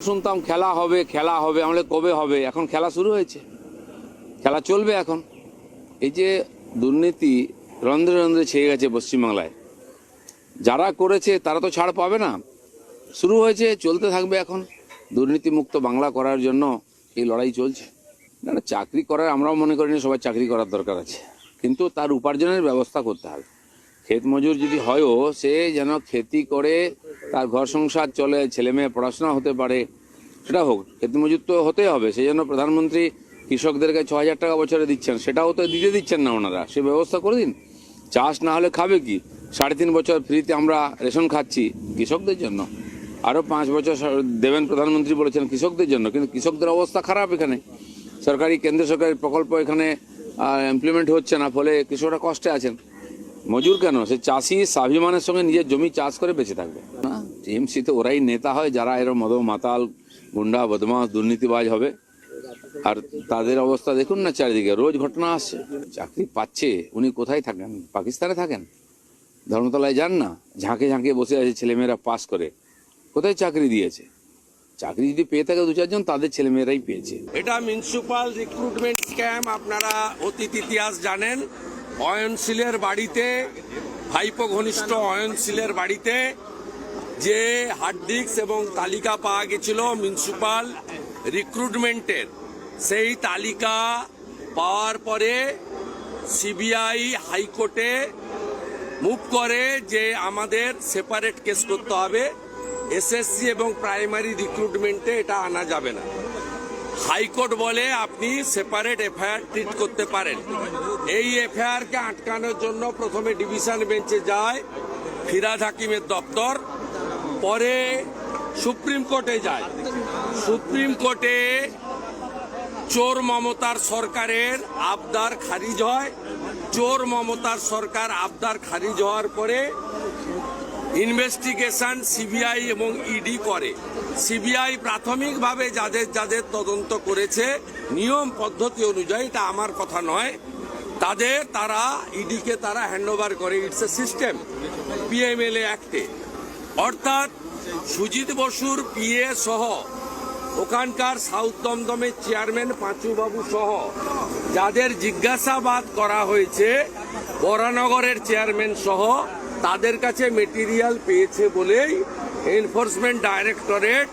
শুনতাম খেলা হবে আমরা কবে হবে? এখন খেলা শুরু হয়েছে, খেলা চলবে। এখন এই যে দুর্নীতি রন্ধ্রে রন্ধ্রে ছেয়ে গেছে পশ্চিমবাংলায়, যারা করেছে তারা তো ছাড় পাবে না। শুরু হয়েছে, চলতে থাকবে। এখন দুর্নীতি মুক্ত বাংলা করার জন্য এই লড়াই চলছে। না, চাকরি করার আমরাও মনে করি না সবাই চাকরি করার দরকার আছে, কিন্তু তার উপার্জনের ব্যবস্থা করতে হবে। ক্ষেত মজুর যদি হয়ও, সে যেন খেতি করে তার ঘর সংসার চলে, ছেলে মেয়ে পড়াশোনা হতে পারে, সেটা হোক। ক্ষেত মজুর তো হতেই হবে। সেই জন্য প্রধানমন্ত্রী কৃষকদেরকে 6,000 টাকা বছরে দিচ্ছেন, সেটাও তো দিচ্ছেন না ওনারা। সে ব্যবস্থা করে দিন। চাষ না হলে খাবে কি? 3.5 বছর ফ্রিতে আমরা রেশন খাচ্ছি কৃষকদের জন্য, আরও 5 বছর দেবেন প্রধানমন্ত্রী বলেছেন কৃষকদের জন্য। কিন্তু কৃষকদের অবস্থা খারাপ। এখানে সরকারি, কেন্দ্র সরকারের প্রকল্প এখানে ইমপ্লিমেন্ট হচ্ছে না, ফলে কৃষকরা কষ্টে আছেন। মজুর কেন? সে চাষি স্বাভিমানের সঙ্গে নিজের জমি চাষ করে বেঁচে থাকবে না। টিএমসিতে ওরাই নেতা হয় যারা এর মদ মাতাল, গুন্ডা, বদমাস, দুর্নীতিবাজ হবে। আর তাদের অবস্থা দেখুন না, চারিদিকে রোজ ঘটনা আসছে। চাকরি পাচ্ছে, উনি কোথায় থাকেন? পাকিস্তানে থাকেন, ধর্মতলায় যান না, ঝাঁকে ঝাঁকে বসে আছে ছেলেমেয়েরা পাস করে। কোথায় চাকরি দিয়েছে? চাকরি যদি পেয়ে থাকে 2-4 জন, তাদের ছেলেমেয়েরাই পেয়েছে। এটা মিউনিসিপাল রিক্রুটমেন্ট স্ক্যাম। আপনারা অতীত ইতিহাস জানেন। অয়নশীলের বাড়িতে, ভাইপো ঘনিষ্ঠ অয়নশীলের বাড়িতে যে হার্ড ডিস্ক এবং তালিকা পাওয়া গেছিল মিউনিসিপাল রিক্রুটমেন্টের, সেই তালিকা পাওয়ার পরে সিবিআই হাইকোর্টে মুভ করে যে আমাদের সেপারেট কেস করতে হবে, এসএসসি এবং প্রাইমারি রিক্রুটমেন্টে এটা আনা যাবে না। হাইকোর্ট বলে আপনি সেপারেট এফআইআর ট্রিট করতে পারেন। এই এফআইআরকে আটকানোর জন্য প্রথমে ডিভিশন বেঞ্চে যায় ফিরহাদ হাকিমের দপ্তর, পরে সুপ্রিম কোর্টে যায়। সুপ্রিম কোর্টে চোর মমতার সরকারের আবদার খারিজ হয়। চোর মমতার সরকার আবদার খারিজ হওয়ার পরে ইনভেস্টিগেশন সিবিআই এবং ইডি করে। সিবিআই প্রাথমিকভাবে যাদের যাদের তদন্ত করেছে নিয়ম পদ্ধতি অনুযায়ী, এটা আমার কথা নয়, তারা ইডিকে তারা হ্যান্ডওভার করে। ইটস এ সিস্টেম পিএমএলএ অ্যাক্টে। অর্থাৎ সুজিত বসুর পিএ সহ, ওখানকার সাউথ দমদমের চেয়ারম্যান পাঁচুবাবু সহ যাদের জিজ্ঞাসাবাদ করা হয়েছে, বরানগরের চেয়ারম্যান সহ, তাদের কাছে মেটেরিয়াল পেয়েছে বলেই এনফোর্সমেন্ট ডাইরেক্টরেট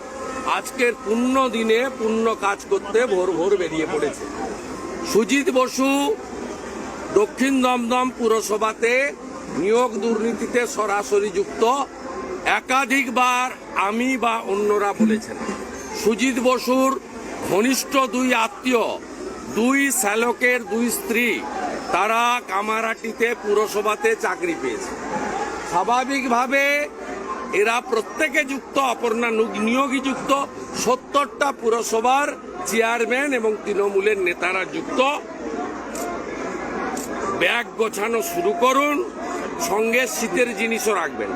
আজকের পূর্ণ দিনে পূর্ণ কাজ করতে ভোর ভোর বেরিয়ে পড়েছে। সুজিত বসু দক্ষিণ দমদম পুরসভাতে নিয়োগ দুর্নীতিতে সরাসরি যুক্ত, একাধিকবার আমি বা অন্যরা বলেছেন। সুজিত বসুর ঘনিষ্ঠ 2 আত্মীয়, 2 শ্যালকের 2 স্ত্রী, তারা কামারহাটিতে পুরসভাতে চাকরি পেয়েছে। স্বাভাবিকভাবে এরা প্রত্যেকে যুক্ত, অপর্ণা নিয়োগী যুক্ত, 70টা পুরসভার চেয়ারম্যান এবং তৃণমূলের নেতারা যুক্ত। ব্যাগ গোছানো শুরু করুন, সঙ্গে শীতের জিনিসও রাখবেন।